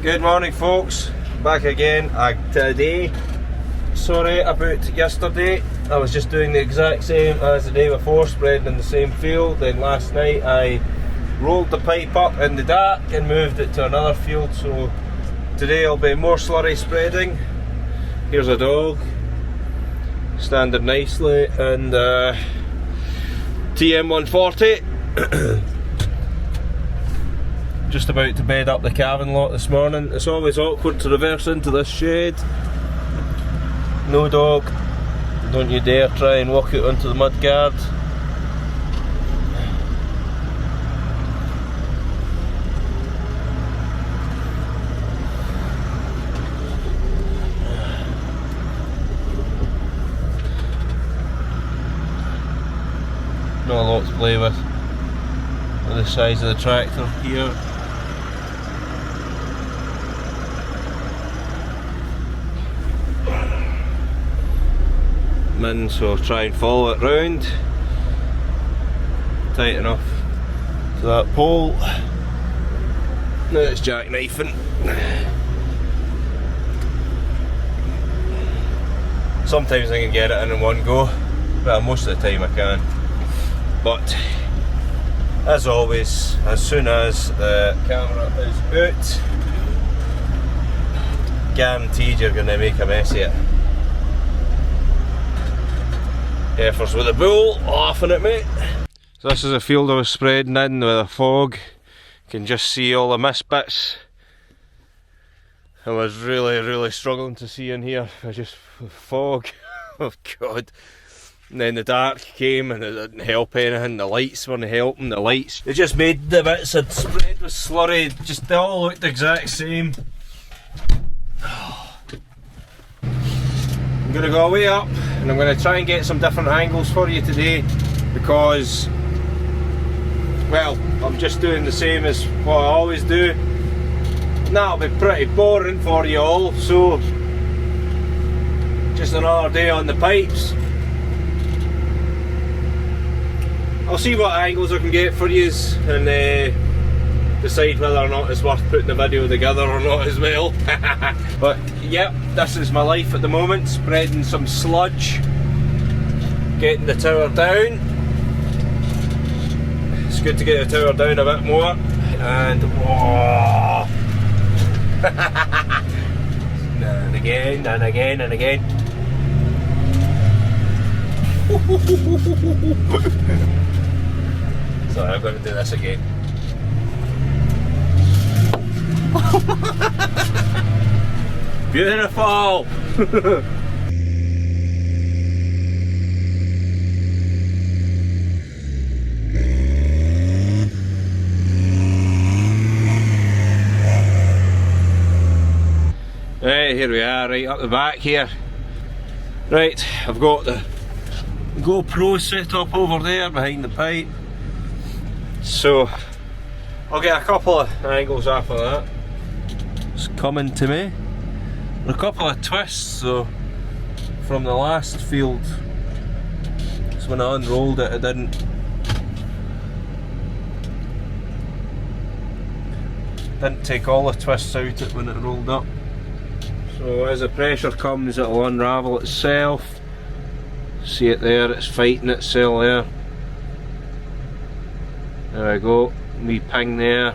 Good morning folks, back again today. Sorry about yesterday, I was just doing the exact same as the day before, spreading in the same field. Then last night I rolled the pipe up in the dark and moved it to another field, so today will be more slurry spreading. Here's a dog, standing nicely, and TM140. Just about to bed up the cabin lot this morning. It's always awkward to reverse into this shed. No dog, don't you dare try and walk out onto the mud guard. Not a lot to play with the size of the tractor here. So I'll try and follow it round tight enough to that pole. Now it's jackknifing. Sometimes I can get it in one go, but most of the time I can. But as always, as soon as the camera is out, guaranteed you're going to make a mess of it. Heifers with a bull laughing at me. So this is a field I was spreading in with a fog. You can just see all the mist bits. I was really struggling to see in here. I just fog. Oh god. And then the dark came and it didn't help anything. The lights weren't helping. The lights, it just made the bits I'd spread with slurry, just they all looked the exact same. I'm going to go way up and I'm going to try and get some different angles for you today, because, well, I'm just doing the same as what I always do, and that'll be pretty boring for you all. So just another day on the pipes. I'll see what angles I can get for you and decide whether or not it's worth putting the video together or not as well. But yep, this is my life at the moment, spreading some sludge, getting the tower down. It's good to get the tower down a bit more, and whoa. And again and again and again. Sorry, I'm going to do this again. Beautiful! Right, here we are, right up the back here. Right, I've got the Gopro set up over there behind the pipe. So I'll get a couple of angles after that. It's coming to me. A couple of twists though from the last field. So when I unrolled it, I didn't take all the twists out it when it rolled up. So as the pressure comes, it'll unravel itself. See it there, it's fighting itself there. There we go, wee ping there.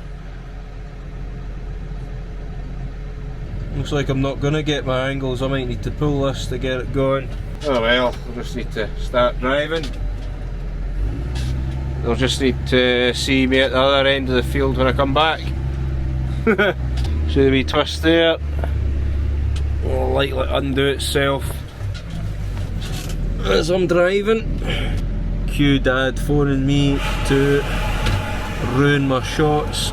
Looks like I'm not going to get my angles, I might need to pull this to get it going. Oh well, I'll just need to start driving. I'll just need to see me at the other end of the field when I come back. See the wee twist there. Will likely undo itself as I'm driving. Cue Dad phoning me to ruin my shots.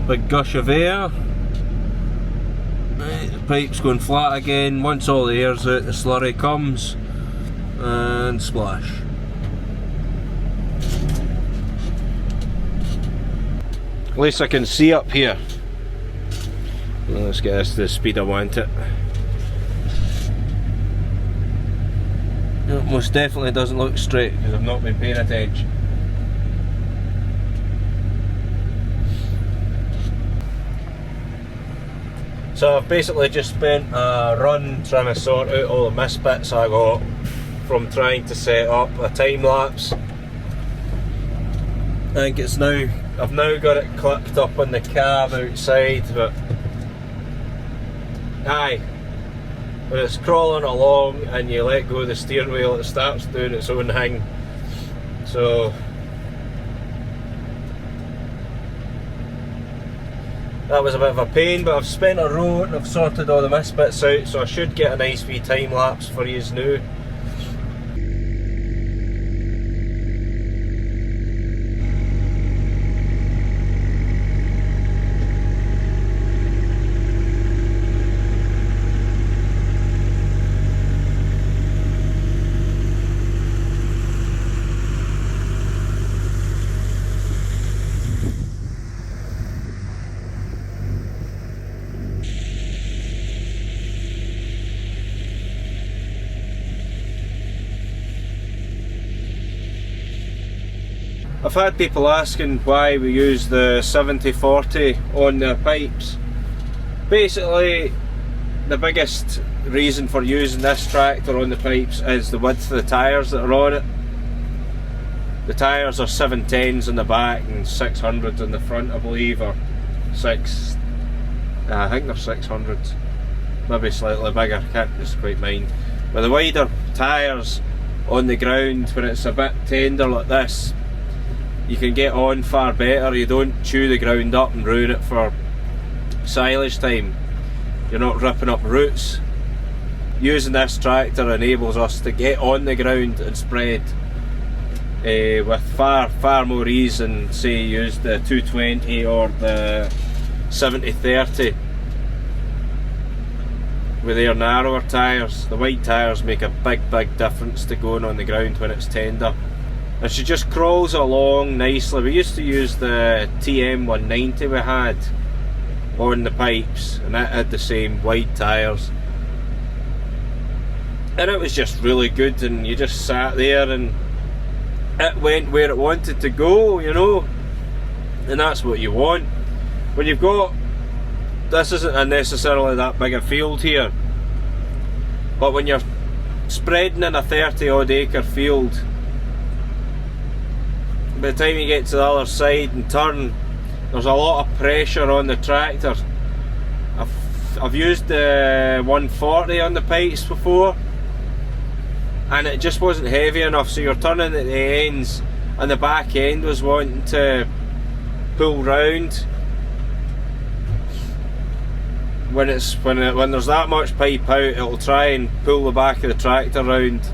Big gush of air. Right, the pipe's going flat again. Once all the air's out, the slurry comes and splash. At least I can see up here. Let's get this to the speed I want it. It most definitely doesn't look straight because I've not been paying attention. So I've basically just spent a run trying to sort out all the mist bits I got from trying to set up a time lapse. I think it's now, I've now got it clipped up on the cab outside, but aye, when it's crawling along and you let go of the steering wheel, it starts doing its own thing. So that was a bit of a pain, but I've spent a row and I've sorted all the mist bits out, so I should get a nice wee time lapse for you now. I've had people asking why we use the 70-40 on the pipes. Basically, the biggest reason for using this tractor on the pipes is the width of the tyres that are on it. The tyres are 710s on the back and 600s on the front, I believe, or I think they're 600s, maybe slightly bigger, can't just quite mind. But the wider tyres on the ground, when it's a bit tender like this, you can get on far better. You don't chew the ground up and ruin it for silage time. You're not ripping up roots. Using this tractor enables us to get on the ground and spread with far more ease than say use the 220 or the 70-30 with their narrower tyres. The wide tyres make a big difference to going on the ground when it's tender. And she just crawls along nicely. We used to use the TM 190 we had on the pipes, and that had the same wide tyres, and it was just really good, and you just sat there and it went where it wanted to go, you know, and that's what you want. When you've got, this isn't necessarily that big a field here, but when you're spreading in a 30 odd acre field, by the time you get to the other side and turn, there's a lot of pressure on the tractor. I've used the 140 on the pipes before, and it just wasn't heavy enough, so you're turning at the ends and the back end was wanting to pull round. When there's that much pipe out, it'll try and pull the back of the tractor round,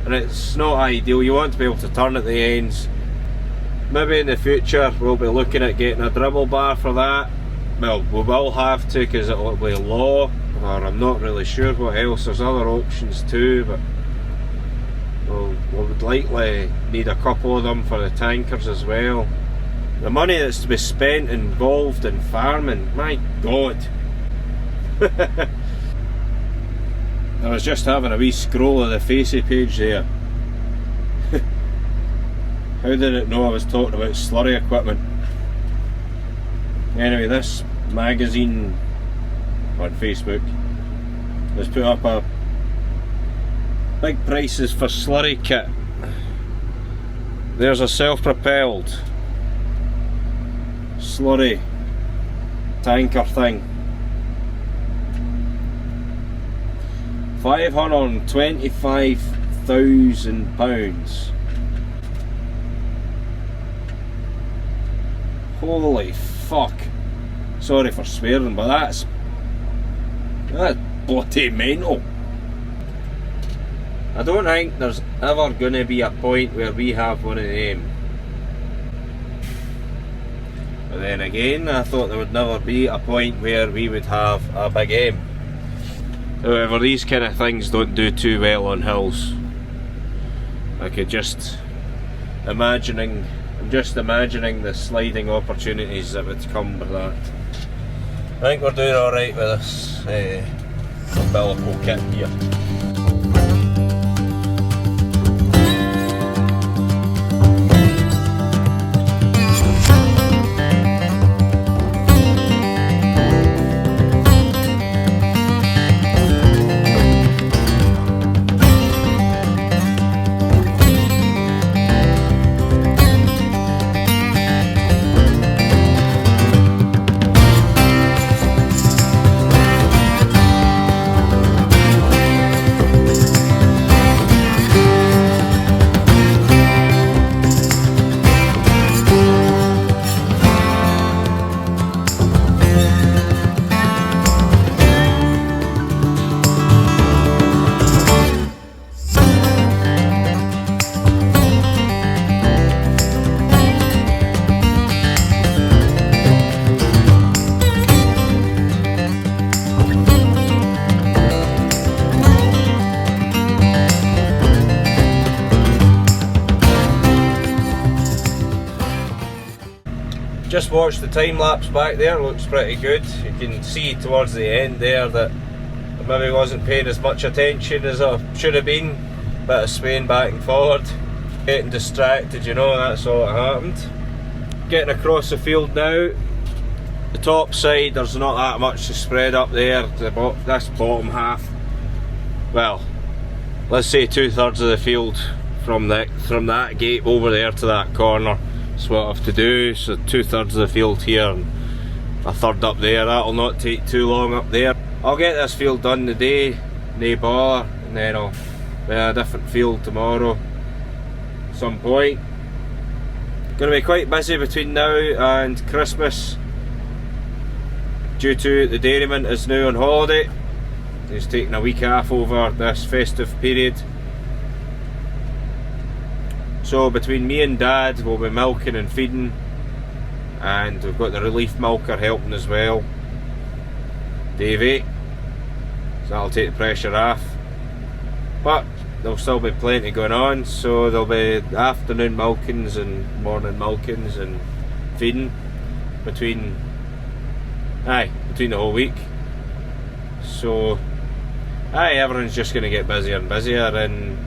and it's not ideal. You want to be able to turn at the ends. Maybe in the future we'll be looking at getting a dribble bar for that. Well, we will have to, because it'll be law, or I'm not really sure what else. There's other options too, but we would likely need a couple of them for the tankers as well. The money that's to be spent involved in farming, my god. I was just having a wee scroll of the Facey page there. How did it know I was talking about slurry equipment? Anyway, this magazine on Facebook has put up a big prices for slurry kit. There's a self-propelled slurry tanker thing. £525,000. Holy fuck. Sorry for swearing, but that's bloody mental. I don't think there's ever going to be a point where we have one of them. But then again, I thought there would never be a point where we would have a big M. However, these kind of things don't do too well on hills. I could just imagining the sliding opportunities that would come with that. I think we're doing alright with this umbilical kit here. Just watched the time lapse back there, looks pretty good. You can see towards the end there that I maybe wasn't paying as much attention as I should have been. Bit of swaying back and forward, getting distracted, you know, that's all that happened. Getting across the field now. The top side, there's not that much to spread up there. This bottom half, well, let's say 2/3 of the field from that gate over there to that corner. That's what I have to do. So 2/3 of the field here and 1/3 up there. That'll not take too long up there. I'll get this field done today, no bother, and then I'll be a different field tomorrow at some point. Going to be quite busy between now and Christmas due to the dairyman is now on holiday. He's taking a week off over this festive period. So between me and Dad we'll be milking and feeding, and we've got the relief milker helping as well, Davey, so that'll take the pressure off. But there'll still be plenty going on, so there'll be afternoon milkings and morning milkings and feeding between the whole week. So everyone's just going to get busier and busier, and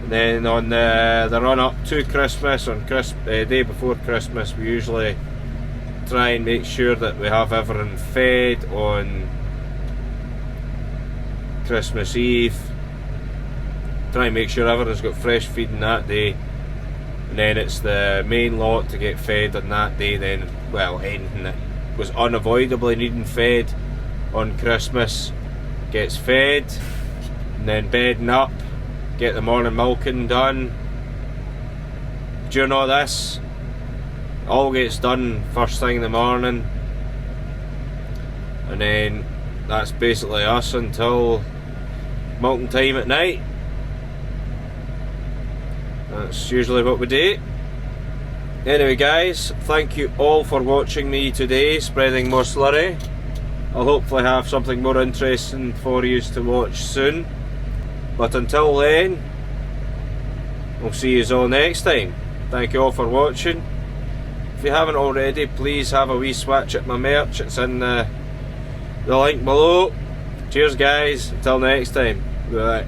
then on the run up to Christmas, on day before Christmas, we usually try and make sure that we have everyone fed on Christmas Eve. Try and make sure everyone's got fresh feeding that day, and then it's the main lot to get fed on that day. Then, well, anything that was unavoidably needing fed on Christmas gets fed, and then bedding up, get the morning milking done. During all this, all gets done first thing in the morning, and then that's basically us until milking time at night. That's usually what we do. Anyway guys, thank you all for watching me today, spreading more slurry. I'll hopefully have something more interesting for you to watch soon. But until then, we'll see you all next time. Thank you all for watching. If you haven't already, please have a wee swatch at my merch. It's in the link below. Cheers guys, until next time. Bye.